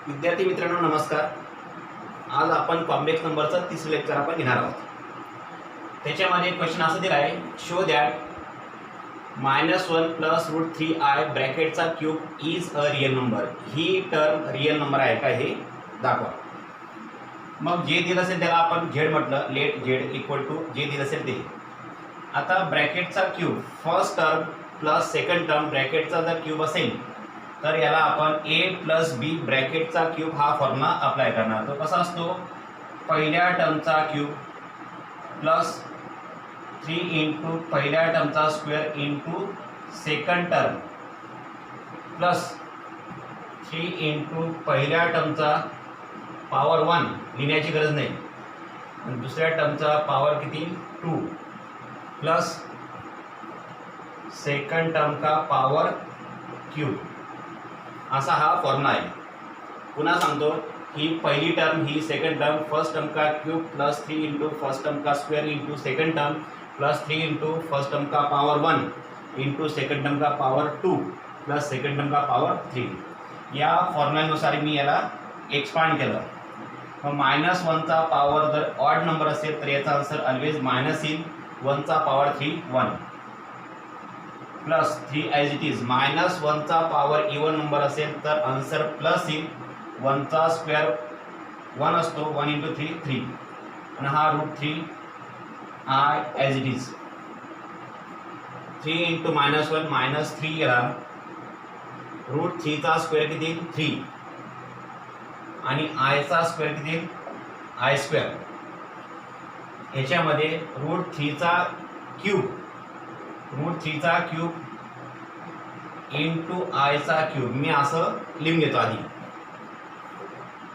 विद्यार्थी मित्रांनो नमस्कार. आज आपण कॉम्प्लेक्स नंबरचा तिसरं लेक्चर आपण घेणार आहोत. त्याच्यामध्ये क्वेश्चन असं दिला आहे, शो दॅट -1 प्लस √3i ब्रॅकेटचा cube is a real number. ही टर्म रिअल नंबर आहे का हे दाखवा. मग जे दिलं असेल त्याला आपण झेड म्हटलं, लेट झेड इक्वल टू जे दिलं असेल ते. आता ब्रॅकेटचा cube first term plus second term ब्रॅकेटचा जर क्यूब असेल तर याला आपण a प्लस बी ब्रॅकेटचा क्यूब हा फॉर्म्युला अप्लाय करणार. तो कसा असतो, पहिल्या टर्मचा क्यूब प्लस 3 इंटू पहिल्या टर्मचा square into second term plus 3 into पहिल्या टर्मचा पॉवर 1 लिहिण्याची गरज नाही, आणि दुसऱ्या टर्मचा पॉवर किती 2 प्लस सेकंड टर्म का पॉवर क्यूब. असा हा फॉर्म्युला आहे. पुन्हा सांगतो, ही पहिली टर्म ही सेकंड टर्म फर्स्ट टर्म का cube plus 3 into first term का square into second term plus 3 into first term का पावर 1 इंटू सेकंड टर्म का पावर 2 प्लस सेकंड टर्म का पावर 3. या फॉर्म्युल्यानुसार मी याला एक्सपांड केलं. मग -1चा पॉवर जर ऑड नंबर असेल तर याचा आन्सर ऑलवेज मायनस येईल. 1चा power 3 1 plus 3 as it is. -1चा पॉवर इवन नंबर असेल तर आन्सर प्लस येईल. 1चा स्क्वेअर 1 असतो, 1 इंटू 3 3, आणि हा √3 I as it is. 3 into -1 -3 गेला. √3चा स्क्वेअर किती 3, आणि आयचा स्क्वेअर किती आय स्क्वेअर. ह्याच्यामध्ये √3चा क्यूब इंटू आयचा क्यूब मी असं लिहून घेतो आधी.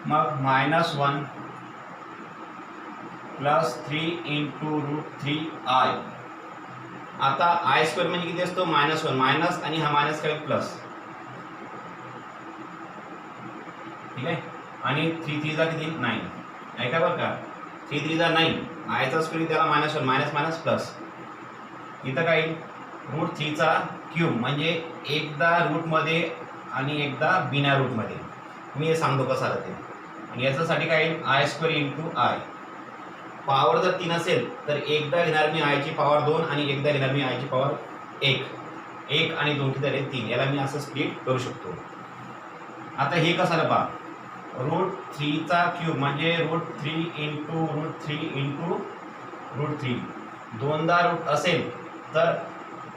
मग -1 प्लस 3 इंटू √3i. आता आय स्क्वेअर म्हणजे किती असतो -1 मायनस, आणि हा मायनस काय प्लस, ठीक आहे. आणि 3 3 किती 9 आहे का बरं का. 3 3 9, आयचा स्क्वेअर त्याला -1 मायनस मायनस प्लस. इथं काय √3चा क्यूब म्हणजे एकदा रूटमध्ये आणि एकदा बिना रूटमध्ये. मी हे सांगतो कसं आलं ते. आणि याच्यासाठी काय I square into I. Power जर 3 असेल तर एकदा घेणार मी आयची पॉवर 2 आणि एकदा घेणार मी आयची पॉवर 1. 1 आणि 2 किती झाले 3. याला मी असं स्प्लिट करू शकतो. आता हे कसं आलं पहा, √3चा क्यूब म्हणजे √3 इंटू √3 इंटू √3. दोनदा रूट असेल तर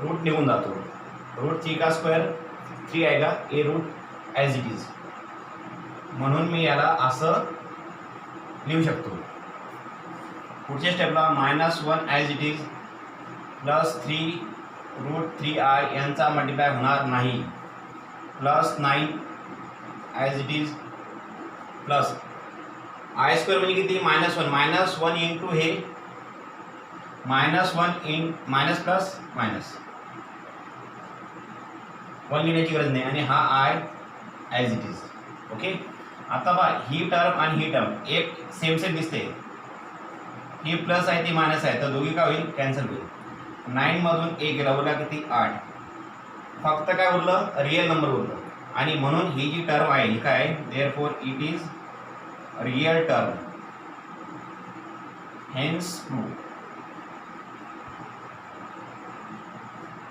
रूट निघून जातो. √3 का स्क्वेअर 3 आहे का, ए रूट ॲज इट इज. म्हणून मी याला असं लिहू शकतो. पुढच्या स्टेपला -1 as it is plus 3 √3i यांचा मल्टिप्लाय होणार नाही, plus 9 as it is plus I square म्हणजे किती -1 -1 इंटू हे -1 इन मायनस प्लस मायनस 1 लिहिण्याची गरज नाही, आणि हा I as it is. Okay. आता बा ही टर्म आणि ही टर्म एक सेम सेम दिसते. ही प्लस आहे ती मायनस आहे, तर दोघी काय होईल कॅन्सल होईल. 9 मधून 1 गेला, उरला किती 8. फक्त काय उरलं रिअल नंबर उरलं, आणि म्हणून ही जी टर्म आहे ही काय आहे, therefore it is real term, hence true.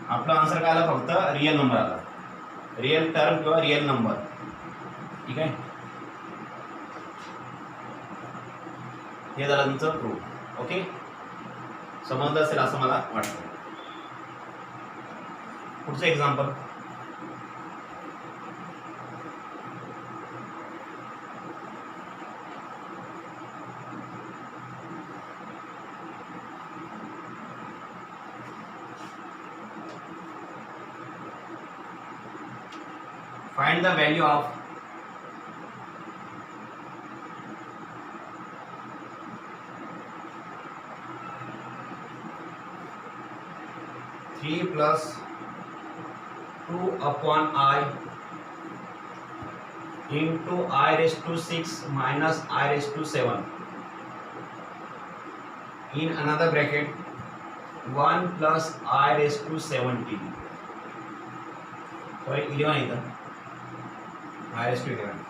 आपला आन्सर काय आला, फक्त रिअल नंबर आला, रिअल टर्म किंवा रिअल नंबर. ठीक आहे, हे झालं तुमचं प्रूफ. ओके, समजलं असेल असं मला वाटतं. पुढचं example, find the value of 3 plus 2 upon I into I raised to 6 minus I raised to 7 in another bracket 1 plus I raised to 17. Sorry, 11 इधर I raised to 11.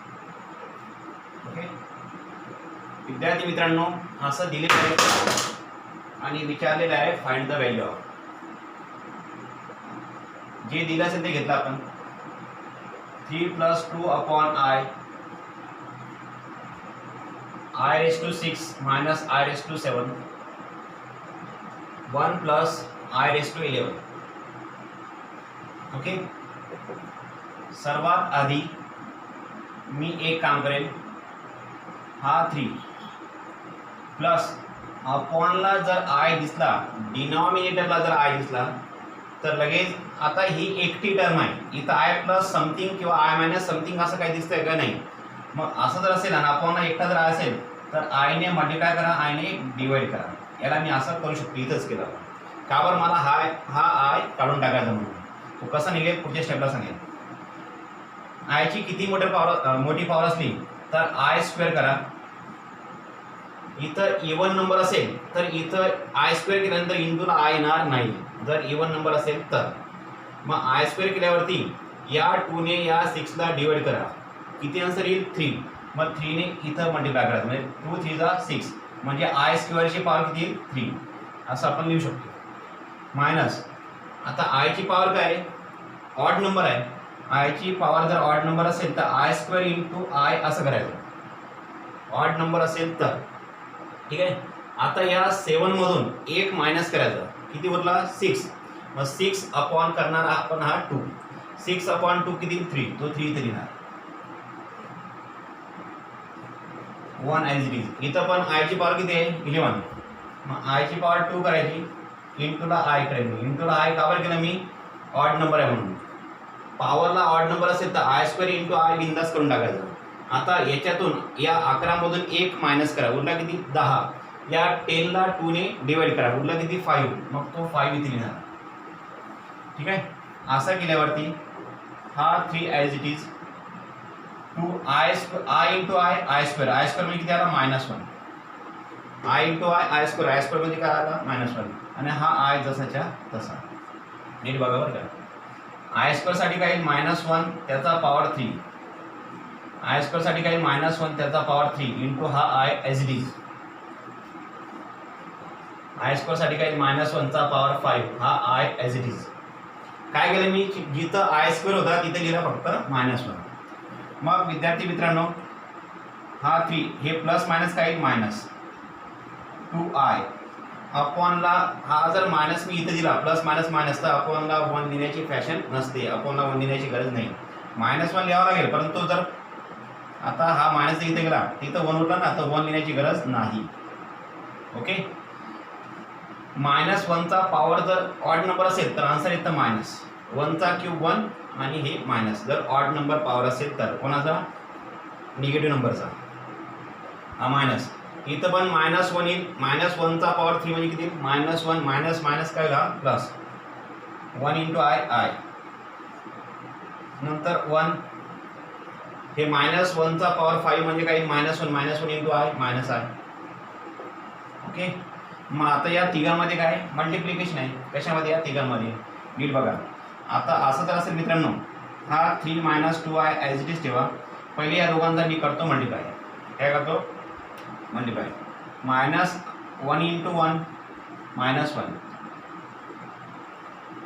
विद्यार्थी मित्रांनो, असं दिलेलं आहे आणि विचारलेलं आहे फाइंड द व्हॅल्यू ऑफ. जे दिलं असेल ते घेतलं आपण. 3 + 2 upon i i⁻6 - i⁻7 1 + i⁻11. Okay. सर्वात आधी मी एक काम करेल, हा 3 प्लस अपॉनला जर आय दिसला, डिनॉमिनेटरला जर आय दिसला तर लगेच आता ही एकटी टर्म आहे, इथं आय प्लस समथिंग किंवा आय मायनस समथिंग असं काही दिसतंय का? नाही. मग असं जर असेल आणि अपॉनला एकटा जर असेल तर आयने मल्टिप्लाय करा, आयने डिवाइड करा. याला मी असं करू शकतो, इथंच केलं. का बरं? मला हा आय काढून टाकायचा म्हणून. तो कसा निघेल पुढच्या स्टेपला सांगेल. आयची किती मोठी पॉवर असली तर i² करा. इथं इवन नंबर असेल तर इथं i² केल्यानंतर इंटूला आय येणार नाही, जर इवन नंबर असेल तर. मग i² केल्यावरती या 2ने या 6ला डिवाइड करा. किती आन्सर येईल? 3. मग 3ने इथं मल्टिप्लाय करायचं, म्हणजे 2 3 जा 6, म्हणजे i² ची पॉवर किती येईल? 3. असं आपण लिहू शकतो. मायनस आता आयची पॉवर काय आहे? ऑड नंबर आहे. आयची पॉवर जर ऑड नंबर असेल तर i² इंटू आय असं करायचं, ऑड नंबर असेल तर. ठीक आहे. आता या 7 मधून 1 मायनस करायचं, किती उरला? 6. मग 6 अपॉन करणार आपण हा 2. 6 अपॉन 2 किती? 3. तो 3 इथे लिहिणार. 1 ॲज इट इज. इथं पण आयची पॉवर किती आहे? 11. मग आयची पॉवर 2 करायची, इंटूला आय करायची. इंटूला आय का बरं केलं मी? ऑड नंबर आहे म्हणून. पॉवरला ऑड नंबर असेल तर i² इंटू आय बिंदास करून टाकायचं. आता याच्यातून या 11 मधून 1 मायनस करा, उरला किती? 10. या 10ला 2ने डिवाइड करा, उरला किती? 5. मग तो 5 इथे लिहिणार. ठीक आहे. असं केल्यावरती हा 3 as it is 2 I into I i² म्हणजे किती आला? -1. आय इंटू आय i² म्हणजे काय आला? -1. आणि हा आय जसाच्या तसा. नीट बघा बरं का. i² साठी काय येईल? -1 त्याचा पॉवर 3. i² साठी काय येईल? -1 त्याचा पॉवर 3 इंटू हा I as it is. i² साठी काय येईल? -1 चा पॉवर 5 हा आय ॲज इट इज. काय केलं मी? जिथं i² होता तिथे लिहिला फक्त -1. मग विद्यार्थी मित्रांनो, हा 3 हे प्लस मायनस काय येईल? -2i अपॉनला हा जर मायनस मी इथे दिला, प्लस मायनस मायनस, तर अपॉनला 1 लिहिण्याची फॅशन नसते, अपॉनला 1 लिहिण्याची गरज नाही. -1 लिहावं लागेल, परंतु जर आता हा मायनस इथे गेला, तिथं 1 उरला ना, तर 1 लिहिण्याची गरज नाही. ओके. -1 चा पॉवर जर ऑड नंबर असेल तर आन्सर येतं मायनस. 1 चा क्यूब 1 आणि हे मायनस. जर ऑड नंबर पॉवर असेल तर कोणाचा? निगेटिव्ह नंबरचा. हा मायनस. इथं पण -1 येईल. -1 चा पॉवर 3 म्हणजे किती? -1 मायनस मायनस काय झाला? प्लस. 1 into I. नंतर 1. हे -1 चा पॉवर 5 म्हणजे काय? -1 इंटू आय -आय. ओके. मग आता या तिघांमध्ये काय? मल्टिप्लिकेशन आहे. कशामध्ये? या तिघांमध्ये. नीट बघा. आता असं तर असेल मित्रांनो, हा 3 - 2i ॲज इट इज ठेवा. पहिले या दोघांचा मी करतो मल्टिप्लाय. काय करतो? Multiply. -1 into 1 -1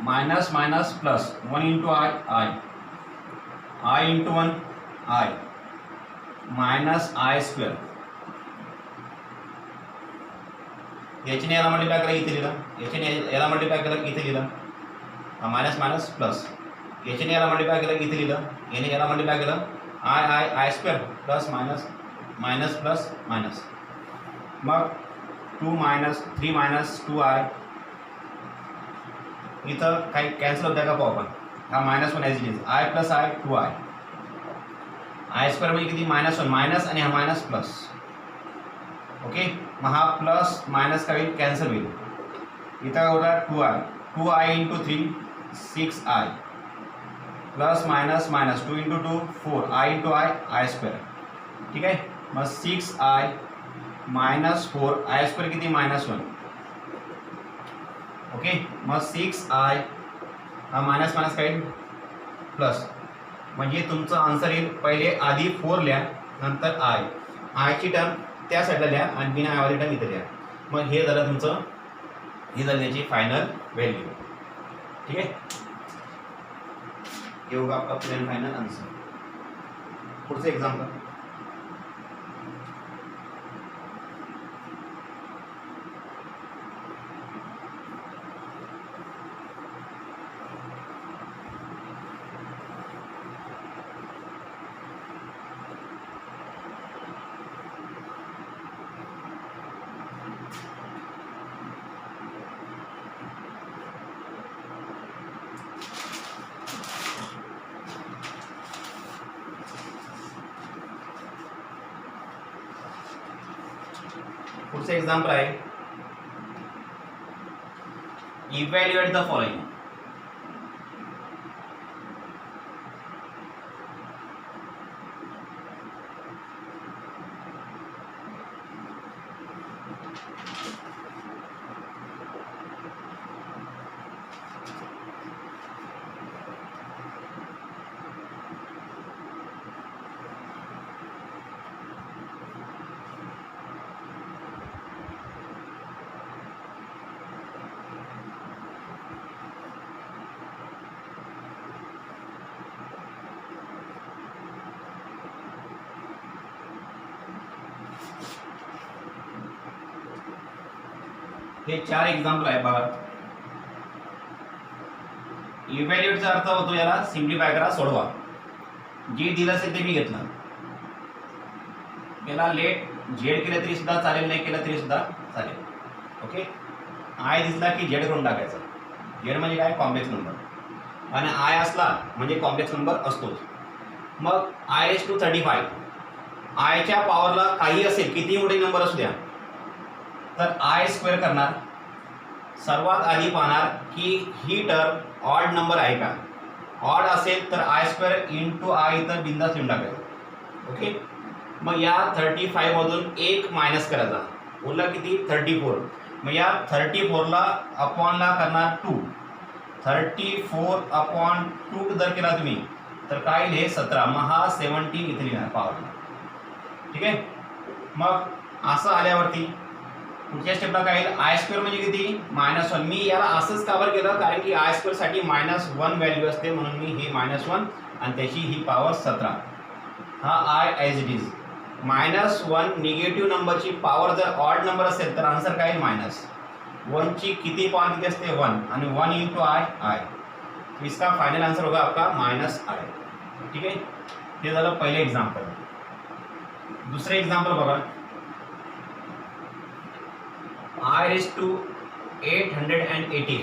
minus minus plus 1 into I into 1 I minus i². याच्याने याला मल्टिप्लाय केला, इथे लिहिलं. याच्याने याला मल्टिप्लाय केलं, इथे लिहिलं. Minus minus plus. याच्याने याला मल्टिप्लाय केलं, इथे लिहिलं. याने याला मल्टिप्लाय केलं, i² plus minus minus plus minus. मग 3 - 2i. इथं काही कॅन्सल होत्या का पाहू आपण. हा -1 as it is. i plus i 2i. i² म्हणजे किती? -1 मायनस आणि हा मायनस प्लस. ओके. मग हा प्लस मायनस काय होईल? कॅन्सल होईल. इथं काय होता? 2i into 3 6i plus minus minus 2 into 2 4i into i². ठीक आहे. मग 6i मायनस 4 i² किती? -1. ओके. मग 6i हा मायनस मायनस काय येईल? प्लस. म्हणजे तुमचं आन्सर येईल. पहिले आधी 4 लिहा, नंतर i. आयची टर्म त्या साईडला लिहा आणि बिना आयवाली टर्म इथे लिहा. मग हे झालं तुमचं, ही झाली त्याची फायनल व्हॅल्यू. ठीक आहे, हे होगा आपका प्लेन फायनल आन्सर. पुढचं एक्झाम्पल. पुढचं एक्झाम्पल आहे, इव्हॅल्युएट द फॉलोइंग. हे 4 एक्झाम्पल आहे बघा. इव्हॅल्युएटचा अर्थ होतो याला सिम्प्लिफाय करा, सोडवा. जे दिलं असेल ते मी घेतलं. याला लेट झेड केलं तरी सुद्धा चालेल, नाही केलं तरी सुद्धा चालेल. ओके, आय दिसला की झेड करून टाकायचं. झेड म्हणजे काय, कॉम्प्लेक्स नंबर, आणि आय असला म्हणजे कॉम्प्लेक्स नंबर असतोच. मग i⁵, आयच्या पॉवरला काही असेल, किती मोठे नंबर असू द्या, तर i² करणार. सर्वात आधी पाहणार की ही टर्म ऑड नंबर आहे का. ऑड असेल तर i² इंटू आय इथं बिंदास लिहून टाकायचं. ओके, मग या 35 मधून 1 मायनस करायचा, उरला किती, 34. मग या 34ला अपॉनला करणार 2. 34/2 जर केला तुम्ही तर काय येईल, हे 17. मग हा 17 इथे लिहिणार पॉवरला. ठीक आहे, मग असं आल्यावरती पुढच्या स्टेपला काय येईल, i² म्हणजे किती, -1. मी याला असंच कव्हर केलं कारण की i² साठी -1 व्हॅल्यू असते, म्हणून मी हे -1 आणि त्याची ही पॉवर 17. हा i as it is. -1 negative नंबरची पॉवर जर ऑड नंबर असेल तर आन्सर काय येईल, -1 ची किती पॉवर किती असते, 1, आणि 1 इंटू i. तो इसका फाइनल आंसर होगा आपका -i. ठीक आहे, हे झालं पहिले एक्झाम्पल. दुसरे एक्झाम्पल बघा, i⁸888.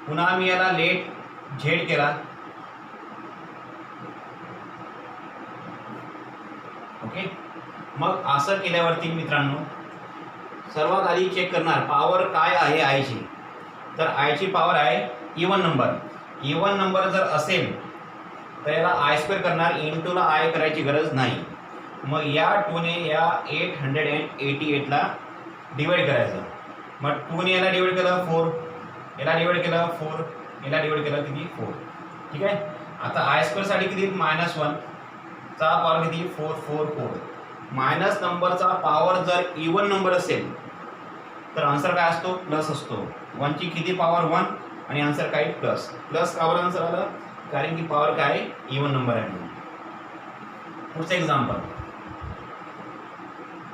पुन्हा मी याला लेट झेड केला. ओके, मग असं केल्यावरती मित्रांनो सर्वात आधी चेक करणार पॉवर काय आहे आयची. तर आयची पॉवर आहे इवन नंबर. इवन नंबर जर असेल तर याला i² करणार, इंटूला आय करायची गरज नाही. मग या 2ने या 888ला डिवाइड करायचं. मग 2ने याला डिवाइड केलं 4, याला डिवाइड केलं 4, याला डिवाइड केलं किती, 4. ठीक आहे, आता i² साठी किती, -1 चा पॉवर किती, 444. मायनस नंबरचा पॉवर जर इवन नंबर असेल तर आन्सर काय असतो, प्लस असतो. 1 ची किती पॉवर, 1, आणि आन्सर काय, प्लस. प्लस का बरं आन्सर आलं, कारण की पॉवर काय, इवन नंबर आहे म्हणून. पुढचं एक्झाम्पल,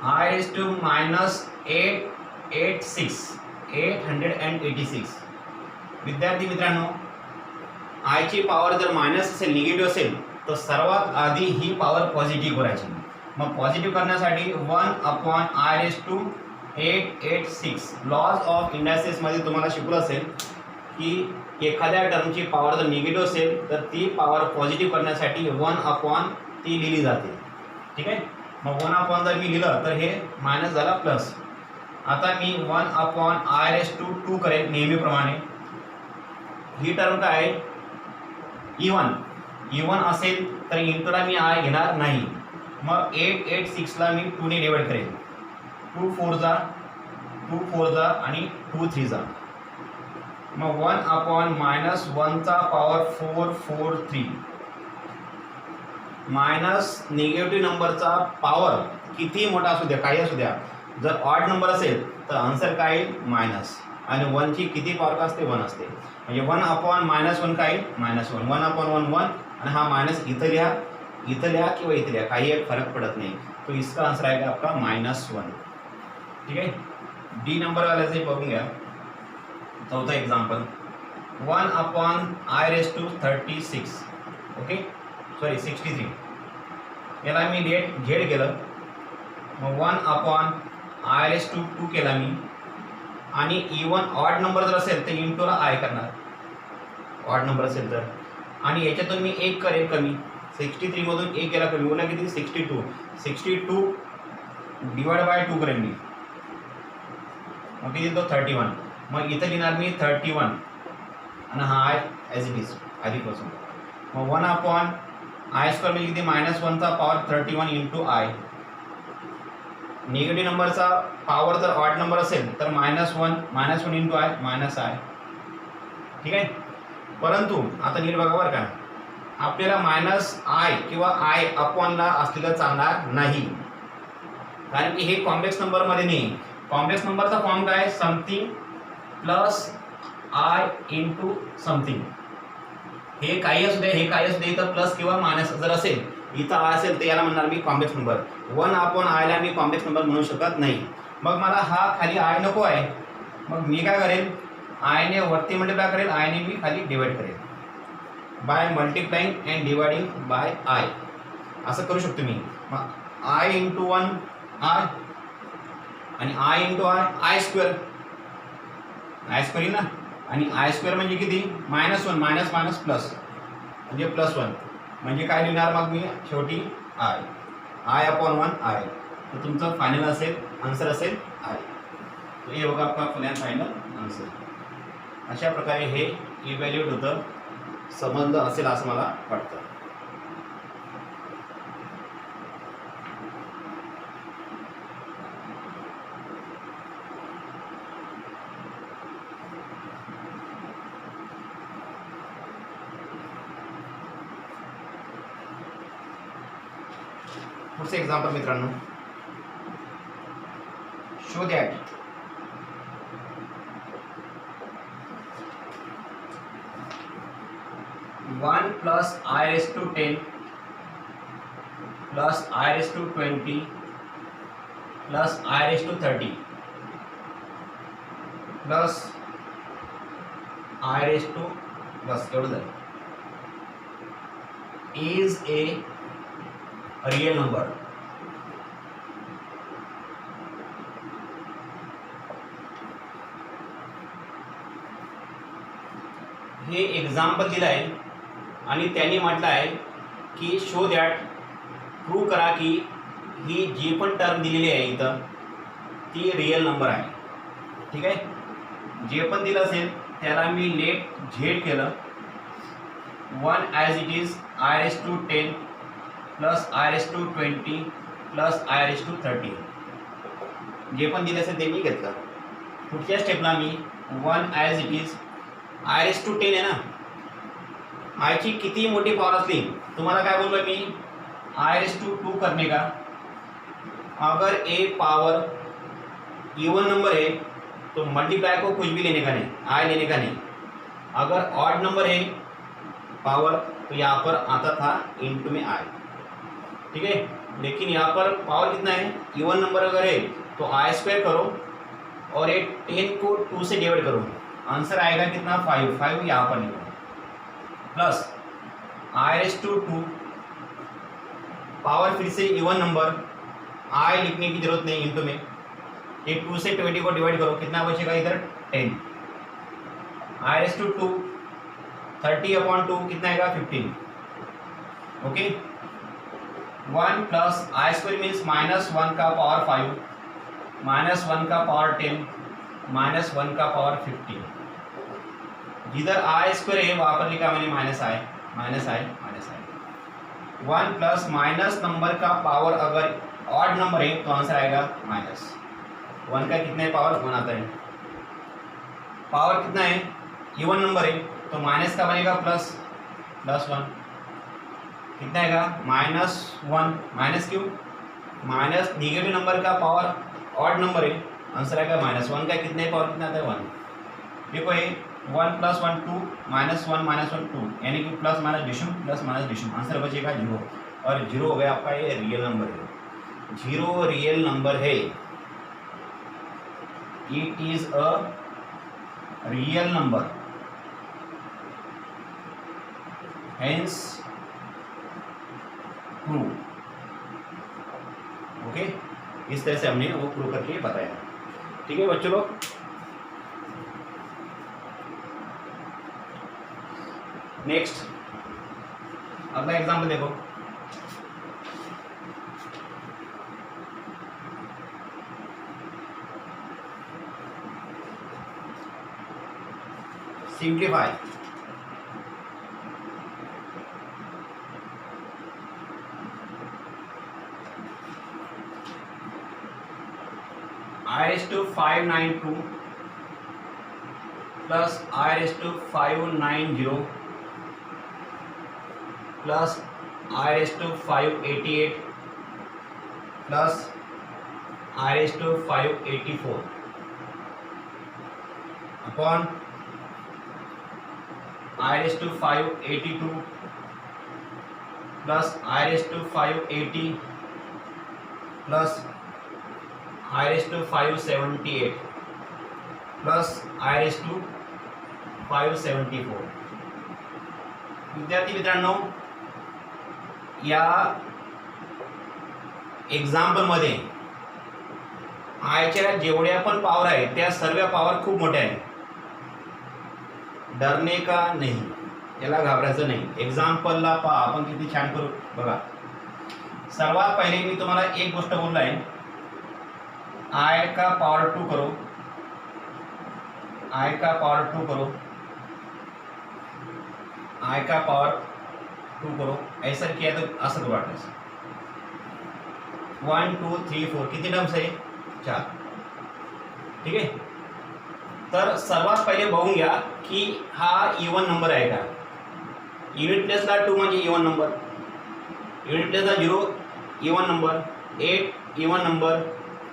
i⁻886. विद्यार्थी मित्रांनो, आयची पॉवर जर मायनस असेल, निगेटिव्ह असेल तर सर्वात आधी ही पॉवर पॉझिटिव्ह करायची. मग पॉझिटिव्ह करण्यासाठी 1/i⁸886. लॉज ऑफ इंडायसेस मध्ये तुम्हाला शिकलं असेल की एखाद्या टर्मची पॉवर जर निगेटिव्ह असेल तर ती पॉवर पॉझिटिव्ह करण्यासाठी 1/ ती लिहिली जाते. ठीक आहे, मग 1/ जर मी लिहिलं तर हे मायनस झाला प्लस. आता मी 1/i⁻² करेल नेहमीप्रमाणे. ही टर्म काय आहे, इवन असेल तर इंटूला मी आय घेणार नाही. मग 886ला मी 2ने डिवाइड करेल. 2 4 जा, 2 4 जा आणि 2 3 जा. मग 1/-1 चा पॉवर 443 मायनस निगेटिव्ह नंबरचा पॉवर किती मोठा असू द्या, काही असू द्या, जर ऑड नंबर असेल तर आन्सर काय येईल मायनस, आणि 1ची किती पॉवर का असते 1 असते, म्हणजे 1/-1 काय येईल -1, 1/1 1, आणि हा मायनस इथं लिहा किंवा इथं लिहा, काही एक फरक पडत नहीं, तो इसका आंसर आएगा आपका -1. ठीक है. डी नंबर वाल्याचे बघून घ्या. चौथा एग्जाम्पल 1/i⁻36. Okay, sorry 63. याला मी लेट झेड केलं, मग 1/i⁻2 केला मी, आणि इवन ऑड नंबर जर असेल तर इंटूला आय करणार, ऑड नंबर असेल तर, आणि याच्यातून मी एक करेल कमी, 63 मधून एक केला कमी, बोला किती 62 डिवाइड बाय 2 करेल मी, मग किती तो 31. मग इथं लिहिणार मी 31, आणि हा आय ॲज इट इज आधीपासून. मग 1/i² म्हणजे किती -1चा पॉवर 31 इंटू आय. निगेटिव्ह नंबरचा पॉवर जर ऑड नंबर असेल तर -1 इंटू आय -आय. ठीक आहे. परंतु आता नीट बघा बरं का, आपल्याला -i किंवा आय अपॉनला असलेलं चालणार नाही, कारण की हे कॉम्प्लेक्स नंबरमध्ये नाही. कॉम्प्लेक्स नंबरचा फॉर्म काय, something plus I into something. हे काही असू दे, हे काही असू दे, इथं प्लस किंवा मायनस जर असेल, इथं आय असेल तर याला म्हणणार मी कॉम्प्लेक्स नंबर. 1/iला मी कॉम्प्लेक्स नंबर म्हणू शकत नाही. मग मला हा खाली आय नको आहे, मग मी काय करेल, आयने वरती मल्टिप्लाय करेल, आयने मी खाली डिवाइड करेल, by multiplying and dividing by i, असं करू शकतो मी. मग आय इंटू 1 आय, आणि आय इंटू आय² येईल ना, आणि आय² म्हणजे किती -1 मायनस प्लस म्हणजे +1, म्हणजे काय लिहिणार मग मी शेवटी I/1 आय. तर तुमचं फायनल असेल आन्सर असेल आय. तो हे बघा आपला फायनल आन्सर. अशा प्रकारे हे इव्हॅल्युएट होतं, समजलं असेल असं मला वाटतं. पुढचं एक्झाम्पल मित्रांनो, show that 1 + i⁻10 + i⁻20 + i⁻30 plus बस एवढं झालं, इज ए रियल नंबर. हे एक्झाम्पल दिलं आहे आणि त्यांनी म्हटलं आहे की शो दॅट, प्रूव्ह करा की ही जी पण टर्म दिलेली आहे इथं ती रियल नंबर आहे. ठीक आहे. जे पण दिलं असेल त्याला मी लेट झेड केलं, 1 as it is i⁻10 + i⁻20 + i⁻30. जे पण दिलं असेल ते मी घेतलं. पुढच्या स्टेपला मी 1 ॲज इट इज i⁻10 आहे ना, आयची किती मोठी पॉवर असली, तुम्हाला काय बोललो मी, i⁻2 करने का, अगर ए पावर इवन नंबर है तो मल्टीप्लाई को कुछ भी लेने का नहीं, आय लेने का नहीं. अगर ऑड नंबर है पावर तो यहाँ पर आता था इंटू में आय. ठीक है. लेकिन यहाँ पर पावर कितना है, इवन नंबर अगर है तो i² करो और ये 10 को 2 से डिवाइड करो, आंसर आएगा कितना 5 यहाँ पर लिखो, प्लस i⁻2 पावर फिर से इवन नंबर, आय लिखने की जरूरत नहीं इंटू में, ये 2 से 20 को डिवाइड करो, कितना बचेगा इधर 10, i⁻2 30/2 कितना आएगा 15. ओके. 1 + i² मीन्स -1 का पावर 5, -1 का पावर 10, -1 का पावर 15. जिधर i² है वहाँ पर लिखा मैंने -i. 1 प्लस माइनस नंबर का पावर अगर ऑड नंबर है तो आंसर आएगा -1 का कितने पावर 1 आता है. पावर कितना है, इवन नंबर है तो माइनस का बनेगा +1, कितना आएगा -1, माइनस क्यों, माइनस निगेटिव नंबर का पावर ऑड नंबर है, आंसर आएगा -1 का कितने पावर कितना आता है 1। देखो ये 1 + 1 2 -1 2 यानी कि प्लस माइनस डिशम आंसर बचेगा 0 और 0 हो गया आपका, ये रियल नंबर है, 0 रियल नंबर है, it is a real number, hence true. Okay, इस तरह से हमने वो प्रूव करके बताया। ठीक है बच्चों लोग, नेक्स्ट अगला एग्जाम्पल देखो। Simplify I/592 plus I/590 plus I/588 plus I/584 upon I/582 plus I/580 plus I/578 plus I/574। विद्यार्थी मित्रांनो, या एक्झाम्पल मध्ये आयच्या जेवढ्या पण पॉवर आहे त्या सर्व पॉवर खूप मोठ्या आहेत, डरने का नाही, याला घाबरायचं नाही। एक्झाम्पलला पहा आपण किती छान करू बघा। सर्वात पहिले मी तुम्हाला एक गोष्ट बोललो आहे, I का पावर 2 करो, I का पावर 2 करो, I का पावर 2 करो, ऐसा किया तो असं करू वाटलं। 1 2 3 4 किती टर्म्स आहे 4। ठीक आहे, तर सर्वात पहिले बघून घ्या की हा इवन नंबर आहे का। युनिट प्लेसला 2 म्हणजे इवन नंबर, युनिट प्लेसला 0 even number, 8 even number,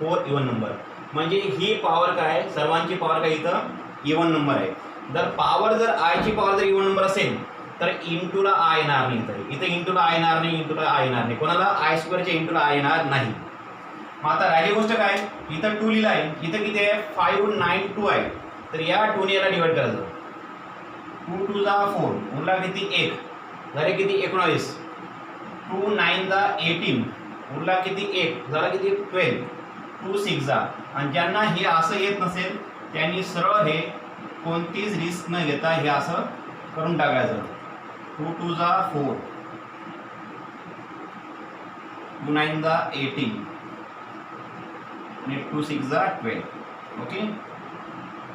4 even number, म्हणजे ही पॉवर काय, सर्वांची पॉवर काय इथं इवन नंबर आहे। जर पॉवर जर आयची पॉवर जर इवन नंबर असेल तर इंटूला आय येणार नाही, इथं इंटूला आय येणार नाही, इंटूला आय येणार नाही, कोणाला I² इंटूला आय येणार नाही। मग आता राहिली गोष्ट काय, इथं 2 लिहिला आहे, इथं किती आहे 592 आहे, तर या 2 ने याला डिवाइड करायचं, 2 2 जा 4 उरला किती 1 झाले किती 19, 2 9 जा 18 उरला किती 1 झाला किती 12, 2 6 जा। आणि ज्यांना हे असं येत नसेल त्यांनी सरळ हे कोणतीच रिस्क न घेता हे असं करून टाकायचं, 2 2 जा 4 2 9 जा 18 आणि 2 6 जा 12। ओके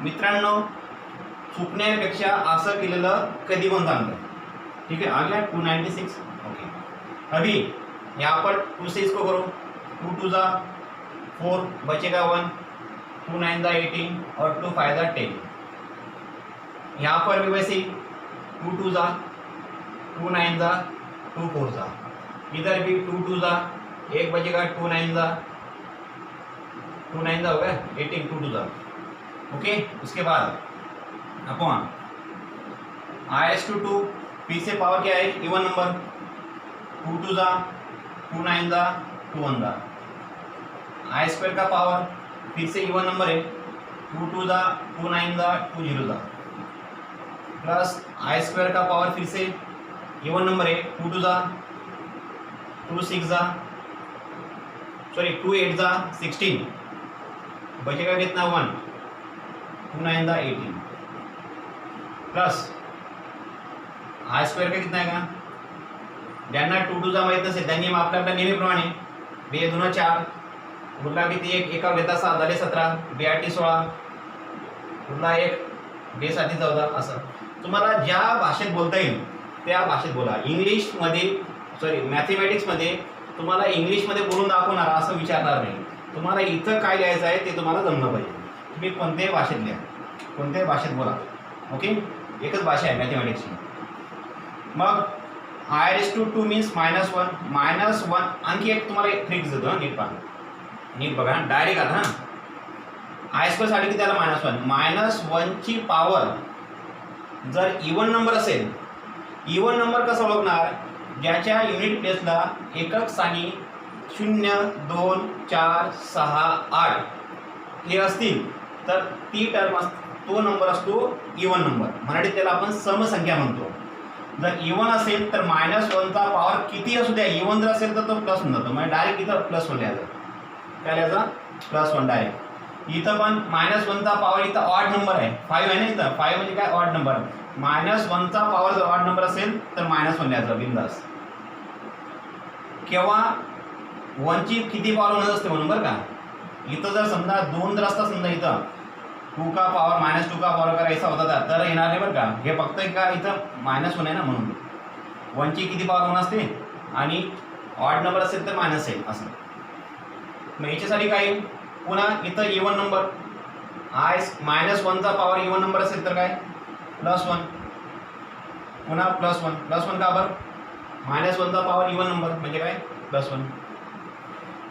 मित्रांनो, चुकण्यापेक्षा असं केलेलं कधी पण चांगलं। ठीक है, आ गया 296। ओके, अभी यहाँ पर 2 से इसको करो, 2 2 जा 4 बचेगा 1, 2 9 जा 18 और 2 5 जा 10। यहाँ पर भी वैसे ही 2 2 जा 2 9 जा 2 4 जा, इधर भी 2 2 जा 1 बचेगा 2 9 जा 2 9 जा हो गया 18 2 2 जा। ओके, उसके बाद अपॉन I/2 पी से पावर क्या है इवन नंबर, 2 2 जा 2 9 जा 2 1 जा, I² का पावर फिर से इवन नंबर है, 2 2 जा 2 9 जा 2 0 जा, प्लस I² का पावर फिर से इवन नंबर है, 2 2 जा 2 6 जा सॉरी 2 8 जा 16 बचेगा कितना 1, 2 9 जा 18 प्लस I² का कितना आहे का, ज्यांना 2 2 जा माहीत नसेल त्यांनी आपल्या नेहमीप्रमाणे 2 2 4 उरला किती 1 एका घेता 7 झाले 17, 2 8 16 उरला 1 2 7 14। असं तुम्हाला ज्या भाषेत बोलता येईल त्या भाषेत बोला। इंग्लिशमध्ये सॉरी मॅथमॅटिक्समध्ये तुम्हाला इंग्लिशमध्ये बोलून दाखवणार असं विचारणार नाही, तुम्हाला इथं काय लिहायचं आहे ते तुम्हाला जमलं पाहिजे। तुम्ही कोणत्याही भाषेत लिहा, कोणत्याही भाषेत बोला। ओके, एकच भाषा आहे मॅथमॅटिक्सची। मग आय रेस टू 2 मीन्स -1 आणखी एक तुम्हाला एक ट्रिक देतो हा, नीट पहा, नीट बघा डायरेक्ट आता हा आय स्क्वेअर साठी त्याला -1 -1 ची पॉवर जर इवन नंबर असेल, इवन नंबर कसा ओळखणार, ज्याच्या युनिट प्लेसला एकक स्थानी 0 2 4 6 8 हे असतील तर ती टर्म तो नंबर असतो इवन नंबर, मराठीत त्याला आपण समसंख्या म्हणतो. जर इवन असेल तर -1चा पॉवर किती असू द्या, इवन जर असेल तर तो प्लस होऊन जातो, म्हणजे डायरेक्ट इथं +1 लिहायचं, काय लिहायचं +1 डायरेक्ट. इथं पण -1चा पॉवर इथं ऑड नंबर आहे, 5 आहे ना, इथं 5 म्हणजे काय ऑड नंबर, -1चा पॉवर जर ऑड नंबर असेल तर -1 लिहायचं बिंदास. केव्हा 1 ची किती पॉवर होत असते म्हणून बरं का, इथं जर समजा 2 जर असता, समजा इथं 2 का पॉवर -2 का पॉवर करायचा होता तर येणार नाही बरं का, हे फक्त का इथं -1 आहे ना म्हणून 1 ची किती पॉवर 1 असते आणि ऑड नंबर असेल तर मायनस आहे असं. मग याच्यासाठी काय पुन्हा इथं इवन नंबर आय -1चा पॉवर इवन नंबर असेल तर काय +1, पुन्हा +1 का बरं, -1चा पॉवर इवन नंबर म्हणजे काय +1.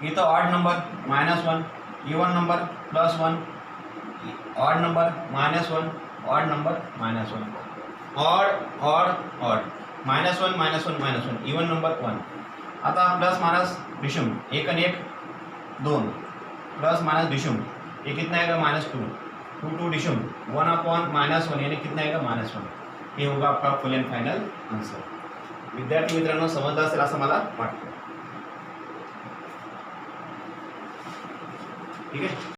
इथं odd number -1, even number +1, odd number -1, odd number -1, odd odd odd -1 even number 1. आता प्लस माइनस विषम, 1 आणि 1 2, प्लस माइनस विषम, ये कितना आएगा -2, 2 2 डिशम 1/-1 यानी कितना आएगा -1. ये होगा आपका फुल एंड फाइनल आंसर. विद्यार्थी मित्रांनो समजलं असेल असं मला वाटतं. ठीक आहे.